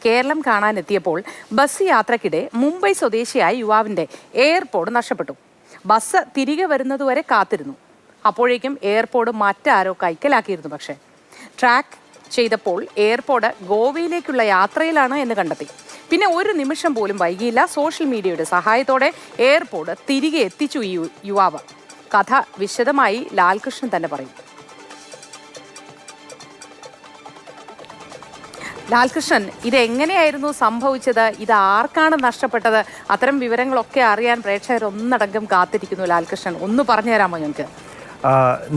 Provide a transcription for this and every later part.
Keralam കാണാനെത്തിയപ്പോൾ bus യാത്രക്കിടെ മുംബൈ സ്വദേശിയായ യുവാവിന്റെ എയർപോഡ് നഷ്ടപ്പെട്ടു. ബസ് തിരികെ വരുന്നതുവരെ കാത്തിരുന്നു. അപ്പോഴേക്കും എയർപോഡ് മറ്റാരോ കൈക്കലാക്കിയിരുന്നു. പക്ഷേ ട്രാക്ക് ചെയ്തപ്പോൾ എയർപോഡ് ഗോവയിലേക്കുള്ള യാത്രയിലാണ് എന്ന് കണ്ടെത്തി. പിന്നെ ഒരു നിമിഷം പോലും വൈകിയില്ല. സോഷ്യൽ മീഡിയയുടെ സഹായത്തോടെ എയർപോഡ് തിരികെ എത്തിച്ചു ഈ യുവാവ്. കഥ വിശദമായി ലാൽകൃഷ്ണൻ തന്നെ പറയും. ലാൽകൃഷ്ണൻ, ഇത് എങ്ങനെയായിരുന്നു സംഭവിച്ചത്? ഇത് ആർക്കാണ് നഷ്ടപ്പെട്ടത്? അത്തരം വിവരങ്ങളൊക്കെ അറിയാൻ പ്രേക്ഷകർ ഒന്നടങ്കം കാത്തിരിക്കുന്നു. ലാൽകൃഷ്ണൻ, ഒന്ന് പറഞ്ഞു തരാമോ ഞങ്ങൾക്ക്?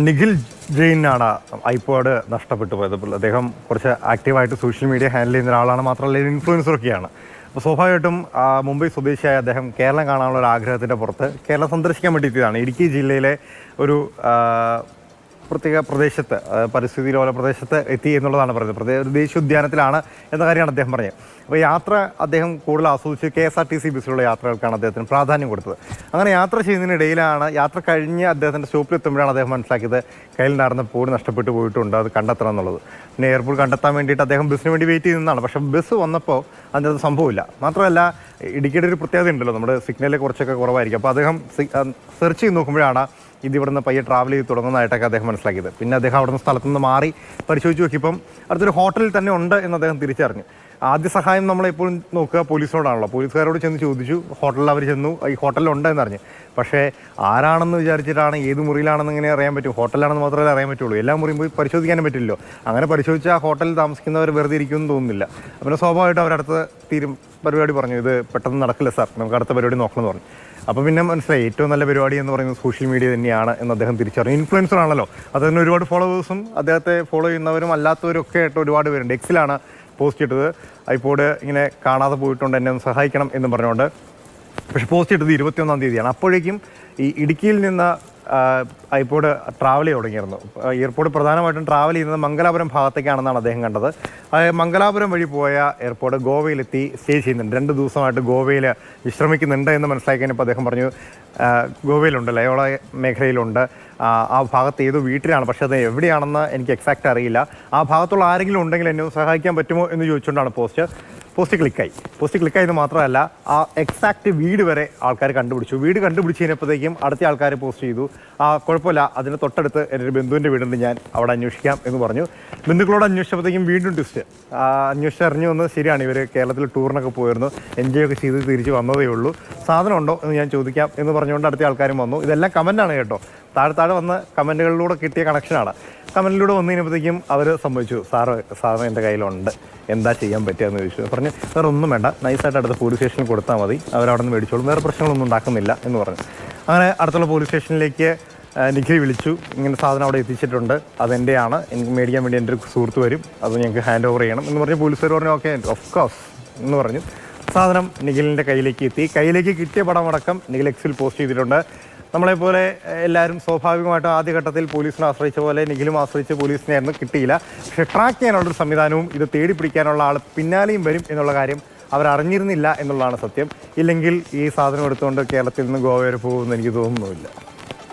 നിഖിൽ ജെയിനാണ് ഐപോഡ് നഷ്ടപ്പെട്ടു പോയത്. അദ്ദേഹം കുറച്ച് ആക്റ്റീവായിട്ട് സോഷ്യൽ മീഡിയ ഹാൻഡിൽ ചെയ്യുന്ന ഒരാളാണ്. മാത്രമല്ല ഇൻഫ്ലുവൻസറൊക്കെയാണ്. അപ്പോൾ സ്വാഭാവികമായിട്ടും മുംബൈ സ്വദേശിയായ അദ്ദേഹം കേരളം കാണാനുള്ള ഒരു ആഗ്രഹത്തിൻ്റെ പുറത്ത് കേരളം സന്ദർശിക്കാൻ വേണ്ടി എത്തിയതാണ്. ഇടുക്കി ജില്ലയിലെ ഒരു പ്രത്യേക പ്രദേശത്ത്, പരിസ്ഥിതി ലോല പ്രദേശത്ത് എത്തി എന്നുള്ളതാണ് പറയുന്നത്. ഒരു ദേശീയോദ്യാനത്തിലാണ് എന്ന കാര്യമാണ് അദ്ദേഹം പറഞ്ഞത്. അപ്പോൾ യാത്ര അദ്ദേഹം കൂടുതൽ ആസ്വദിച്ച് KSRTC ബസ്സിലുള്ള യാത്രകൾക്കാണ് അദ്ദേഹത്തിന് പ്രാധാന്യം കൊടുത്തത്. അങ്ങനെ യാത്ര ചെയ്യുന്നതിനിടയിലാണ്, യാത്ര കഴിഞ്ഞ് അദ്ദേഹത്തിൻ്റെ സ്റ്റോപ്പിലെത്തുമ്പോഴാണ് അദ്ദേഹം മനസ്സിലാക്കിയത് കയ്യിലുണ്ടായിരുന്ന ഫോൺ നഷ്ടപ്പെട്ടു പോയിട്ടുണ്ട്, അത് കണ്ടെത്തണം എന്നുള്ളത്. പിന്നെ എയർപോർട്ട് കണ്ടെത്താൻ വേണ്ടിയിട്ട് അദ്ദേഹം ബസ്സിന് വേണ്ടി വെയിറ്റ് ചെയ്യുന്നതാണ്. പക്ഷേ ബസ് വന്നപ്പോൾ അതിനകത്ത് സംഭവമില്ല. മാത്രമല്ല ഇടുക്കിയുടെ ഒരു പ്രത്യേകത ഉണ്ടല്ലോ, നമ്മുടെ സിഗ്നൽ കുറച്ചൊക്കെ കുറവായിരിക്കും. അപ്പോൾ അദ്ദേഹം സെർച്ച് ചെയ്ത് നോക്കുമ്പോഴാണ് ഇത് ഇവിടുന്ന് പയ്യെ ട്രാവൽ ചെയ്ത് തുടങ്ങുന്നതായിട്ടൊക്കെ അദ്ദേഹം മനസ്സിലാക്കിയത്. പിന്നെ അദ്ദേഹം അവിടുന്ന് സ്ഥലത്തു നിന്ന് മാറി പരിശോധിച്ച് നോക്കിയപ്പം അടുത്തൊരു ഹോട്ടലിൽ തന്നെ ഉണ്ട് എന്ന് അദ്ദേഹം തിരിച്ചറിഞ്ഞു. ആദ്യ സഹായം നമ്മളെപ്പോഴും നോക്കുക പോലീസിനോടാണല്ലോ. പോലീസുകാരോട് ചെന്ന് ചോദിച്ചു, ഹോട്ടലിൽ അവർ ചെന്നു, ഈ ഹോട്ടലിലുണ്ട് എന്നറിഞ്ഞു. പക്ഷേ ആരാണെന്ന് വിചാരിച്ചിട്ടാണ്, ഏത് മുറിയിലാണെന്ന് ഇങ്ങനെ അറിയാൻ പറ്റും? ഹോട്ടലാണെന്ന് മാത്രമേ അറിയാൻ പറ്റുള്ളൂ. എല്ലാ മുറിയും പോയി പരിശോധിക്കാനും പറ്റില്ലല്ലോ. അങ്ങനെ പരിശോധിച്ചാൽ ഹോട്ടലിൽ താമസിക്കുന്നവർ വെറുതെ ഇരിക്കുമെന്ന് തോന്നുന്നില്ല. അപ്പോൾ സ്വാഭാവികമായിട്ടും അവരടുത്ത് പരിപാടി പറഞ്ഞു, ഇത് പെട്ടെന്ന് നടക്കില്ല സാർ, നമുക്ക് അടുത്ത പരിപാടി നോക്കണമെന്ന് പറഞ്ഞു. അപ്പോൾ പിന്നെ മനസ്സിലായി ഏറ്റവും നല്ല പരിപാടി എന്ന് പറയുന്നത് സോഷ്യൽ മീഡിയ തന്നെയാണ് എന്ന് അദ്ദേഹം തിരിച്ചറിഞ്ഞു. ഇൻഫ്ലുവൻസർ ആണല്ലോ, അദ്ദേഹത്തിന് ഒരുപാട് ഫോളോവേഴ്സും അദ്ദേഹത്തെ ഫോളോ ചെയ്യുന്നവരും അല്ലാത്തവരും ഒക്കെ ആയിട്ട് ഒരുപാട് പേരുണ്ട്. എക്സിലാണ് പോസ്റ്റ് ഇട്ടത്, ഐപോഡ് ഇങ്ങനെ കാണാതെ പോയിട്ടുണ്ട്, എന്നെ ഒന്ന് സഹായിക്കണം എന്ന് പറഞ്ഞുകൊണ്ട്. പക്ഷേ പോസ്റ്റ് ഇട്ടത് 21-ാം തീയതിയാണ്. അപ്പോഴേക്കും ഈ ഇടുക്കിയിൽ നിന്ന് ഐപോഡ് ട്രാവൽ ചെയ്ത് തുടങ്ങിയിരുന്നു. എയർപോർട്ട് പ്രധാനമായിട്ടും ട്രാവൽ ചെയ്യുന്നത് മംഗലാപുരം ഭാഗത്തേക്കാണെന്നാണ് അദ്ദേഹം കണ്ടത്. മംഗലാപുരം വഴി പോയ എയർപോർട്ട് ഗോവയിലെത്തി സ്റ്റേ ചെയ്യുന്നുണ്ട്. 2 ദിവസമായിട്ട് ഗോവയിൽ വിശ്രമിക്കുന്നുണ്ട് എന്ന് മനസ്സിലാക്കിയപ്പോൾ അദ്ദേഹം പറഞ്ഞു, ഗോവയിലുണ്ട്, ലയോള മേഖലയിലുണ്ട്, ആ ഭാഗത്ത് ഏതോ വീട്ടിലാണ്, പക്ഷേ അത് എവിടെയാണെന്ന് എനിക്ക് എക്സാക്റ്റ് അറിയില്ല. ആ ഭാഗത്തുള്ള ആരെങ്കിലും ഉണ്ടെങ്കിൽ എന്നെ സഹായിക്കാൻ പറ്റുമോ എന്ന് ചോദിച്ചുകൊണ്ടാണ് പോസ്റ്റ് ക്ലിക്കായത് മാത്രമല്ല ആ എക്സാക്റ്റ് വീട് വരെ ആൾക്കാർ കണ്ടുപിടിച്ചു. വീട് കണ്ടുപിടിച്ച് കഴിഞ്ഞപ്പോഴത്തേക്കും അടുത്ത ആൾക്കാർ പോസ്റ്റ് ചെയ്തു, കുഴപ്പമില്ല, അതിന് തൊട്ടടുത്ത് എൻ്റെ ഒരു ബന്ധുവിൻ്റെ വീടുണ്ട്, ഞാൻ അവിടെ അന്വേഷിക്കാം എന്ന് പറഞ്ഞു. ബന്ധുക്കളോട് അന്വേഷിച്ചപ്പോഴത്തേക്കും വീണ്ടും ട്വിസ്റ്റ്. അന്വേഷിച്ചറിഞ്ഞു വന്നത് ശരിയാണ്, ഇവർ കേരളത്തിൽ ടൂറിനൊക്കെ പോയിരുന്നു, എൻജോയ് ഒക്കെ ചെയ്ത് തിരിച്ച് വന്നതേ ഉള്ളൂ, സാധനം ഉണ്ടോ എന്ന് ഞാൻ ചോദിക്കാം എന്ന് പറഞ്ഞുകൊണ്ട് അടുത്ത ആൾക്കാരും വന്നു. ഇതെല്ലാം കമൻ്റാണ് കേട്ടോ, താഴെ വന്ന് കമൻറ്റുകളിലൂടെ കിട്ടിയ കണക്ഷനാണ്. കമൻറ്റിലൂടെ വന്നു കഴിഞ്ഞപ്പോഴത്തേക്കും അവർ സംഭവിച്ചു, സാധനം എൻ്റെ കയ്യിലുണ്ട്, എന്താ ചെയ്യാൻ പറ്റുകയെന്ന് ചോദിച്ചു. പറഞ്ഞു, വേറെ ഒന്നും വേണ്ട, നൈസായിട്ട് അടുത്ത പോലീസ് സ്റ്റേഷനിൽ കൊടുത്താൽ മതി, അവരവിടെ നിന്ന് മേടിച്ചോളും, വേറെ പ്രശ്നങ്ങളൊന്നും ഉണ്ടാക്കുന്നില്ല എന്ന് പറഞ്ഞു. അങ്ങനെ അടുത്തുള്ള പോലീസ് സ്റ്റേഷനിലേക്ക് നിഖിൽ വിളിച്ചു, ഇങ്ങനെ സാധനം അവിടെ എത്തിച്ചിട്ടുണ്ട്, അതെൻ്റെയാണ്, എനിക്ക് മേടിക്കാൻ വേണ്ടി എൻ്റെ ഒരു സുഹൃത്ത് വരും, അത് ഞങ്ങൾക്ക് ഹാൻഡ് ഓവർ ചെയ്യണം എന്ന് പറഞ്ഞ് പോലീസുകാർ പറഞ്ഞു ഓക്കെ ഓഫ് കോഴ്സ് എന്ന് പറഞ്ഞു. സാധനം നിഖിലിൻ്റെ കയ്യിലേക്ക് എത്തി. കയ്യിലേക്ക് കിട്ടിയ പടമടക്കം നിഖിൽ എക്സിൽ പോസ്റ്റ് ചെയ്തിട്ടുണ്ട്. നമ്മളെപ്പോലെ എല്ലാവരും സ്വാഭാവികമായിട്ടും ആദ്യഘട്ടത്തിൽ പോലീസിനെ ആശ്രയിച്ച പോലെ നിഖിലും ആശ്രയിച്ച് പോലീസിനെയായിരുന്നു, കിട്ടിയില്ല. പക്ഷേ ട്രാക്ക് ചെയ്യാനുള്ളൊരു സംവിധാനവും ഇത് തേടി പിടിക്കാനുള്ള ആൾ പിന്നാലെയും വരും എന്നുള്ള കാര്യം അവരറിഞ്ഞിരുന്നില്ല എന്നുള്ളതാണ് സത്യം. ഇല്ലെങ്കിൽ ഈ സാധനം എടുത്തുകൊണ്ട് കേരളത്തിൽ നിന്ന് ഗോവ വരെ പോകുമെന്ന് എനിക്ക് തോന്നുന്നുമില്ല.